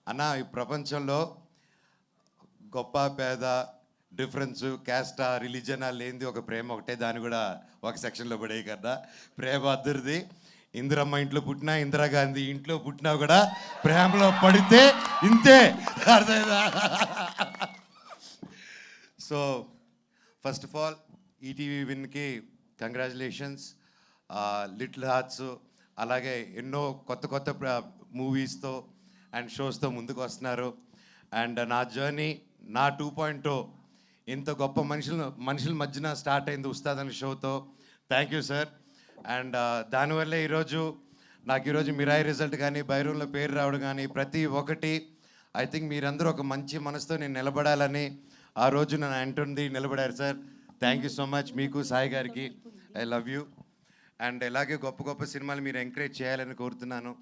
అన్న ఈ ప్రపంచంలో గొప్ప పేద డిఫరెన్స్ క్యాస్టా రిలీజనా లేనిది ఒక ప్రేమ ఒకటే, దాన్ని కూడా ఒక సెక్షన్లో పడేయి కదా. ప్రేమ అద్దరిది. ఇందిరమ్మ ఇంట్లో పుట్టినా, ఇందిరాగాంధీ ఇంట్లో పుట్టినా కూడా ప్రేమలో పడితే ఇంతే. అర్థమైందా? So first of all ETV విన్కి కంగ్రాచులేషన్స్. లిటిల్ హార్ట్స్ అలాగే ఎన్నో కొత్త కొత్త మూవీస్తో అండ్ షోస్తో ముందుకు వస్తున్నారు. అండ్ నా జర్నీ నా 2.0 ఇంత గొప్ప మనుషుల మధ్యన స్టార్ట్ అయింది ఉస్తాద్ అనే షోతో. Thank you sir. అండ్ దానివల్లే ఈరోజు మిరాయి రిజల్ట్ కానీ బైరూన్లో పేరు రావడం కానీ ప్రతి ఒక్కటి ఐ థింక్ మీరందరూ ఒక మంచి మనసుతో నేను నిలబడాలని ఆ రోజు నన్ను అంటుంది నిలబడారు sir. Thank you so much మీకు, సాయి గారికి. I love you. అండ్ ఇలాగే గొప్ప గొప్ప సినిమాలు మీరు ఎంకరేజ్ చేయాలని కోరుతున్నాను.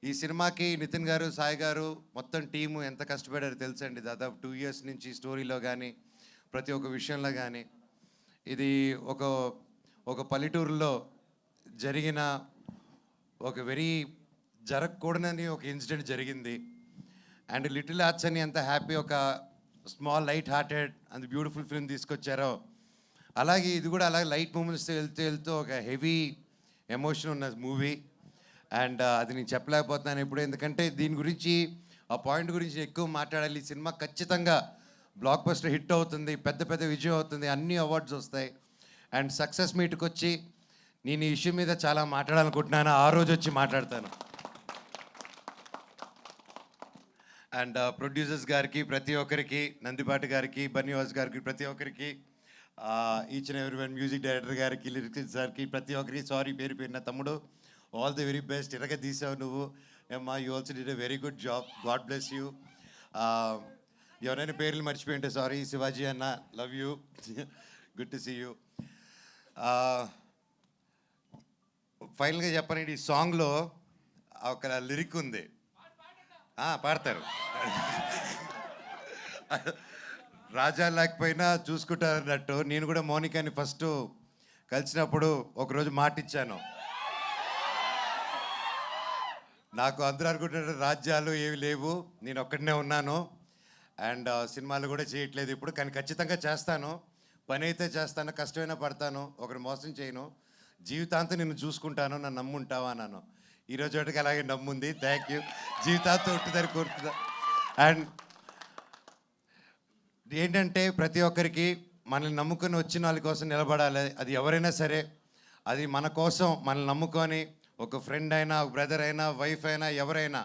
ఈ సినిమాకి నితిన్ గారు, సాయి గారు మొత్తం టీము ఎంత కష్టపడారో తెలుసండి. దాదాపు 2 years నుంచి స్టోరీలో కానీ ప్రతి ఒక్క విషయంలో కానీ. ఇది ఒక పల్లెటూరులో జరిగిన ఒక జరగకూడదని ఒక ఇన్సిడెంట్ జరిగింది. అండ్ లిటిల్ హార్ట్స్ అని ఎంత హ్యాపీ, ఒక small light hearted and beautiful film తీసుకొచ్చారో, అలాగే ఇది కూడా అలాగే లైట్ మూమెంట్స్తో వెళ్తూ ఒక హెవీ ఎమోషన్ ఉన్న మూవీ. అండ్ అది నేను చెప్పలేకపోతున్నాను ఇప్పుడు, ఎందుకంటే దీని గురించి ఆ పాయింట్ గురించి ఎక్కువ మాట్లాడాలి. ఈ సినిమా ఖచ్చితంగా బ్లాక్ బస్టర్ హిట్ అవుతుంది, పెద్ద విజయం అవుతుంది, అన్ని అవార్డ్స్ వస్తాయి. అండ్ సక్సెస్ మీట్కి వచ్చి నేను ఈ ఇష్యూ మీద చాలా మాట్లాడాలనుకుంటున్నాను. ఆ రోజు వచ్చి మాట్లాడతాను. అండ్ ప్రొడ్యూసర్స్ గారికి, ప్రతి ఒక్కరికి, నందిపాటి గారికి, బన్నీవాస్ గారికి, ప్రతి ఒక్కరికి, each and every one, music director గారికి, లిరిక్స్ సార్కి, ప్రతి ఒక్కరికి సారీ పేరు నా తమ్ముడు. All the very best. ఇలాగే తీసావు నువ్వు ఏమ్మా. You also did a very good job. God bless you. ఎవరైనా పేర్లు మర్చిపోయింటే సారీ. శివాజీ అన్న, love you. Good to see you. ఫైనల్గా చెప్పాలంటే ఈ సాంగ్లో ఒక లిరిక్ ఉంది. పాడతారు. రాజా లేకపోయినా చూసుకుంటారన్నట్టు నేను కూడా మౌనికాని ఫస్ట్ కలిసినప్పుడు ఒకరోజు మాట ఇచ్చాను. నాకు అందరూ అనుకుంటున్నారు రాజ్యాలు ఏవి లేవు, నేను ఒక్కడనే ఉన్నాను. అండ్ సినిమాలు కూడా చేయట్లేదు ఇప్పుడు, కానీ ఖచ్చితంగా చేస్తాను. పని అయితే చేస్తాను, కష్టమైనా పడతాను, ఒకరు మోసం చేయను, జీవితాంతం నిన్ను చూసుకుంటాను, నన్ను నమ్ముంటావా అన్నాను. ఈరోజు ఒకటికి అలాగే నమ్ముంది. Thank you. జీవితాంతం ఉంటుందని కోరుతుందా. అండ్ ఏంటంటే ప్రతి ఒక్కరికి మనల్ని నమ్ముకొని వచ్చిన వాళ్ళ కోసం నిలబడాలి. అది ఎవరైనా సరే, అది మన కోసం మనల్ని నమ్ముకొని ఒక ఫ్రెండ్ అయినా, ఒక బ్రదర్ అయినా, వైఫ్ అయినా, ఎవరైనా